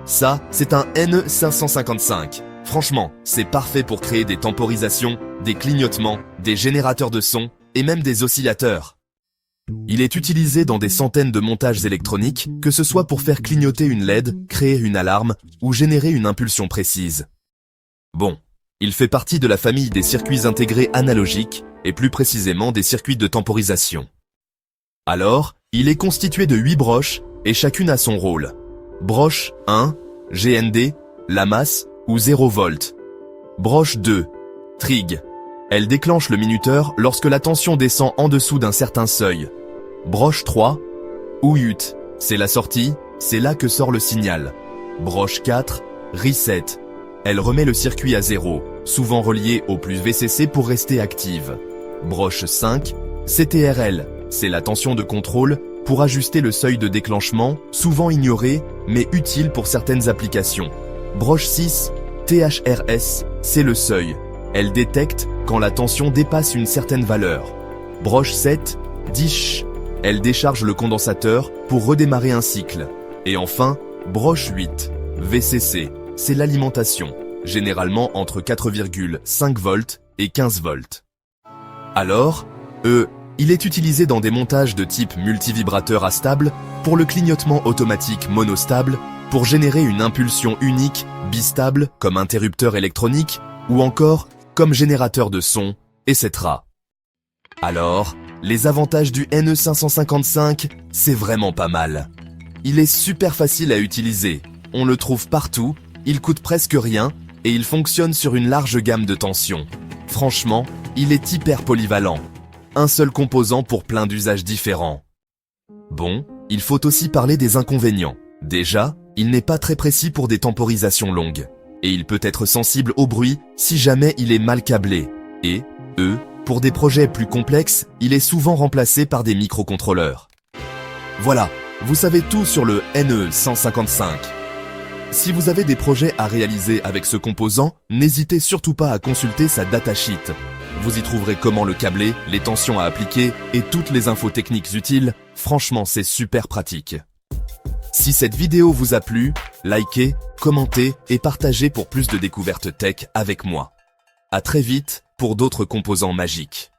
Ça, c'est un NE555. Franchement, c'est parfait pour créer des temporisations, des clignotements, des générateurs de son et même des oscillateurs. Il est utilisé dans des centaines de montages électroniques, que ce soit pour faire clignoter une LED, créer une alarme ou générer une impulsion précise. Bon, il fait partie de la famille des circuits intégrés analogiques et plus précisément des circuits de temporisation. Alors, il est constitué de 8 broches et chacune a son rôle. Broche 1, GND, la masse ou 0 volt. Broche 2, trig. Elle déclenche le minuteur lorsque la tension descend en dessous d'un certain seuil. Broche 3, OUT. C'est la sortie, c'est là que sort le signal. Broche 4, reset. Elle remet le circuit à 0, souvent relié au plus VCC pour rester active. Broche 5, CTRL. C'est la tension de contrôle pour ajuster le seuil de déclenchement, souvent ignoré, mais utile pour certaines applications. Broche 6, THRS, c'est le seuil. Elle détecte quand la tension dépasse une certaine valeur. Broche 7, DISH, elle décharge le condensateur pour redémarrer un cycle. Et enfin, broche 8, VCC, c'est l'alimentation, généralement entre 4,5 volts et 15 volts. Alors, il est utilisé dans des montages de type multivibrateur astable, pour le clignotement automatique monostable, pour générer une impulsion unique, bistable, comme interrupteur électronique, ou encore comme générateur de son, etc. Alors, les avantages du NE555, c'est vraiment pas mal. Il est super facile à utiliser, on le trouve partout, il coûte presque rien, et il fonctionne sur une large gamme de tensions. Franchement, il est hyper polyvalent. Un seul composant pour plein d'usages différents. Bon, il faut aussi parler des inconvénients. Déjà, il n'est pas très précis pour des temporisations longues. Et il peut être sensible au bruit si jamais il est mal câblé. Et, pour des projets plus complexes, il est souvent remplacé par des microcontrôleurs. Voilà, vous savez tout sur le NE555. Si vous avez des projets à réaliser avec ce composant, n'hésitez surtout pas à consulter sa datasheet. Vous y trouverez comment le câbler, les tensions à appliquer et toutes les infos techniques utiles. Franchement, c'est super pratique. Si cette vidéo vous a plu, likez, commentez et partagez pour plus de découvertes tech avec moi. À très vite pour d'autres composants magiques.